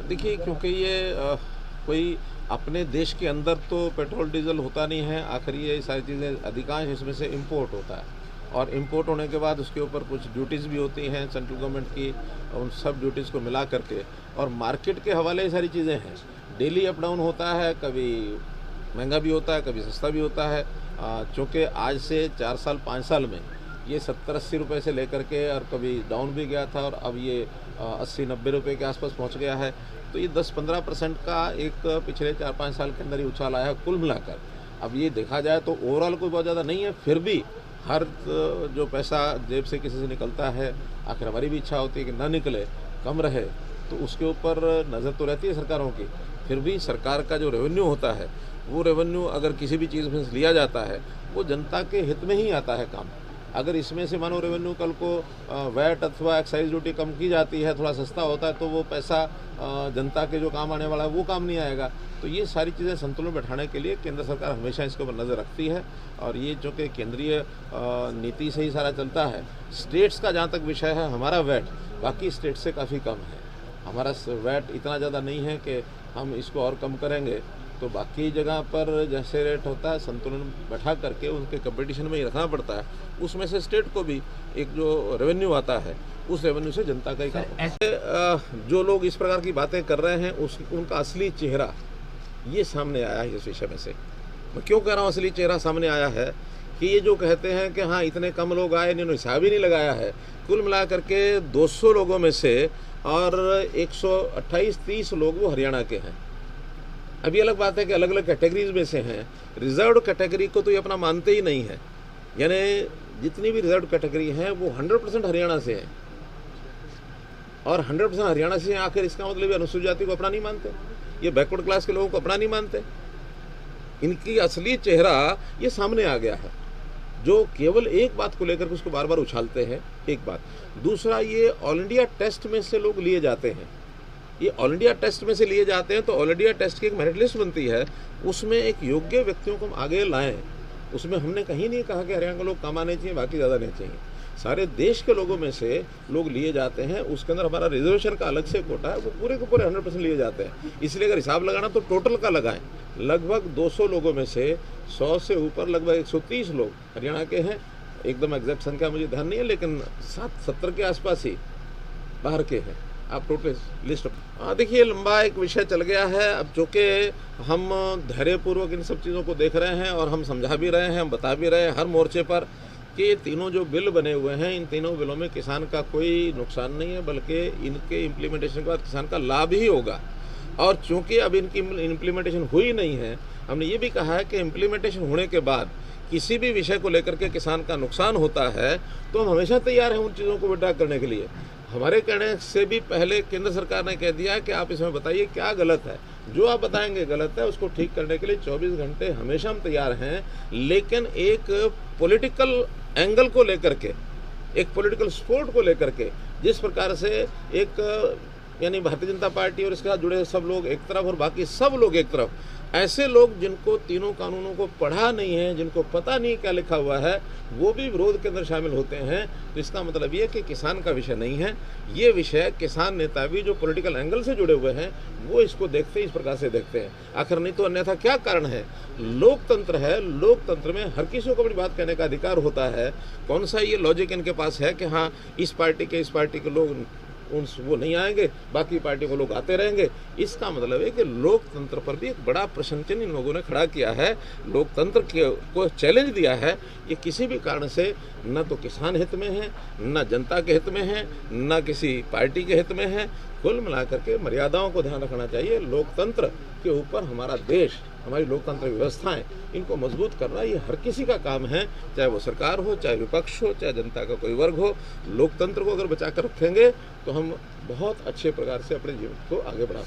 देखिए, क्योंकि ये कोई अपने देश के अंदर तो पेट्रोल डीजल होता नहीं है। आखिर ये सारी चीज़ें अधिकांश इसमें से इंपोर्ट होता है, और इंपोर्ट होने के बाद उसके ऊपर कुछ ड्यूटीज़ भी होती हैं सेंट्रल गवर्नमेंट की। उन सब ड्यूटीज़ को मिला करके और मार्केट के हवाले ये सारी चीज़ें हैं। डेली अप डाउन होता है, कभी महंगा भी होता है, कभी सस्ता भी होता है। चूँकि आज से 4 साल 5 साल में ये 70-80 रुपये से लेकर के, और कभी डाउन भी गया था, और अब ये 80-90 रुपये के आसपास पहुंच गया है। तो ये 10-15% का एक पिछले 4-5 साल के अंदर ही उछाल आया है कुल मिलाकर। अब ये देखा जाए तो ओवरऑल कोई बहुत ज़्यादा नहीं है, फिर भी हर जो पैसा जेब से किसी से निकलता है, आखिर हमारी भी इच्छा होती है कि ना निकले, कम रहे, तो उसके ऊपर नज़र तो रहती है सरकारों की। फिर भी सरकार का जो रेवेन्यू होता है, वो रेवेन्यू अगर किसी भी चीज़ में से लिया जाता है, वो जनता के हित में ही आता है काम। अगर इसमें से मानो रेवेन्यू कल को वैट अथवा एक्साइज ड्यूटी कम की जाती है, थोड़ा सस्ता होता है, तो वो पैसा जनता के जो काम आने वाला है वो काम नहीं आएगा। तो ये सारी चीज़ें संतुलन बैठाने के लिए केंद्र सरकार हमेशा इसके ऊपर नज़र रखती है, और ये जो कि केंद्रीय नीति से ही सारा चलता है। स्टेट्स का जहाँ तक विषय है, हमारा वैट बाकी स्टेट से काफ़ी कम है। हमारा वैट इतना ज़्यादा नहीं है कि हम इसको और कम करेंगे, तो बाकी जगह पर जैसे रेट होता है संतुलन बैठा करके उनके कंपटीशन में ही रखना पड़ता है। उसमें से स्टेट को भी एक जो रेवेन्यू आता है, उस रेवेन्यू से जनता का ही काम होता है। जो लोग इस प्रकार की बातें कर रहे हैं, उनका असली चेहरा ये सामने आया है इस विषय में से। मैं क्यों कह रहा हूँ असली चेहरा सामने आया है कि ये जो कहते हैं कि हाँ इतने कम लोग आए, इन्होंने हिसाब ही नहीं लगाया है। कुल मिला करके 200 लोगों में से और 128-30 लोग वो हरियाणा के हैं। अभी अलग बात है कि अलग अलग कैटेगरीज में से हैं। रिजर्व कैटेगरी को तो ये अपना मानते ही नहीं है, यानी जितनी भी रिजर्व कैटेगरी हैं वो 100% हरियाणा से हैं, और 100% हरियाणा से हैं। आखिर इसका मतलब अनुसूचित जाति को अपना नहीं मानते, ये बैकवर्ड क्लास के लोगों को अपना नहीं मानते। इनकी असली चेहरा ये सामने आ गया है, जो केवल एक बात को लेकर के उसको बार बार उछालते हैं। एक बात, दूसरा, ये ऑल इंडिया टेस्ट में से लोग लिए जाते हैं। ये ऑल इंडिया टेस्ट में से लिए जाते हैं, तो ऑल इंडिया टेस्ट की एक मेरिट लिस्ट बनती है, उसमें एक योग्य व्यक्तियों को हम आगे लाएं। उसमें हमने कहीं नहीं कहा कि हरियाणा के लोग कम आने चाहिए, बाकी ज़्यादा नहीं चाहिए। सारे देश के लोगों में से लोग लिए जाते हैं। उसके अंदर हमारा रिजर्वेशन का अलग से कोटा है, वो पूरे के पूरे 100% लिए जाते हैं। इसलिए अगर हिसाब लगाना तो टोटल का लगाएं। लगभग 200 लोगों में से 100 से ऊपर लगभग 130 लोग हरियाणा के हैं। एकदम एग्जैक्ट संख्या मुझे ध्यान नहीं है, लेकिन 70 के आसपास ही बाहर के हैं। आप टोटल लिस्ट देखिए, लंबा एक विषय चल गया है। अब जो कि हम धैर्यपूर्वक इन सब चीज़ों को देख रहे हैं, और हम समझा भी रहे हैं, हम बता भी रहे हैं हर मोर्चे पर कि ये तीनों जो बिल बने हुए हैं, इन तीनों बिलों में किसान का कोई नुकसान नहीं है, बल्कि इनके इम्प्लीमेंटेशन के बाद किसान का लाभ ही होगा। और चूँकि अब इनकी इम्प्लीमेंटेशन हुई नहीं है, हमने ये भी कहा है कि इम्प्लीमेंटेशन होने के बाद किसी भी विषय को लेकर के किसान का नुकसान होता है, तो हम हमेशा तैयार हैं उन चीज़ों को विड्रॉ करने के लिए। हमारे कहने से भी पहले केंद्र सरकार ने कह दिया है कि आप इसमें बताइए क्या गलत है। जो आप बताएंगे गलत है, उसको ठीक करने के लिए 24 घंटे हमेशा हम तैयार हैं। लेकिन एक पॉलिटिकल एंगल को लेकर के, एक पॉलिटिकल सपोर्ट को लेकर के, जिस प्रकार से एक यानी भारतीय जनता पार्टी और इसके साथ जुड़े सब लोग एक तरफ और बाकी सब लोग एक तरफ, ऐसे लोग जिनको तीनों कानूनों को पढ़ा नहीं है, जिनको पता नहीं क्या लिखा हुआ है, वो भी विरोध के अंदर शामिल होते हैं। तो इसका मतलब ये कि किसान का विषय नहीं है ये विषय। किसान नेता भी जो पॉलिटिकल एंगल से जुड़े हुए हैं, वो इसको देखते हैं, इस प्रकार से देखते हैं। आखिर नहीं तो अन्यथा क्या कारण है? लोकतंत्र है, लोकतंत्र में हर किसी को अपनी बात कहने का अधिकार होता है। कौन सा ये लॉजिक इनके पास है कि हाँ इस पार्टी के लोग वो नहीं आएंगे, बाकी पार्टी को लोग आते रहेंगे? इसका मतलब है कि लोकतंत्र पर भी एक बड़ा प्रश्न चिन्ह इन लोगों ने खड़ा किया है। लोकतंत्र को चैलेंज दिया है। ये किसी भी कारण से न तो किसान हित में है, न जनता के हित में है, न किसी पार्टी के हित में है। कुल मिलाकर के मर्यादाओं को ध्यान रखना चाहिए। लोकतंत्र के ऊपर हमारा देश, हमारी लोकतंत्र व्यवस्थाएं, इनको मजबूत करना ये हर किसी का काम है, चाहे वो सरकार हो, चाहे विपक्ष हो, चाहे जनता का कोई वर्ग हो। लोकतंत्र को अगर बचा कर रखेंगे तो हम बहुत अच्छे प्रकार से अपने जीवन को आगे बढ़ा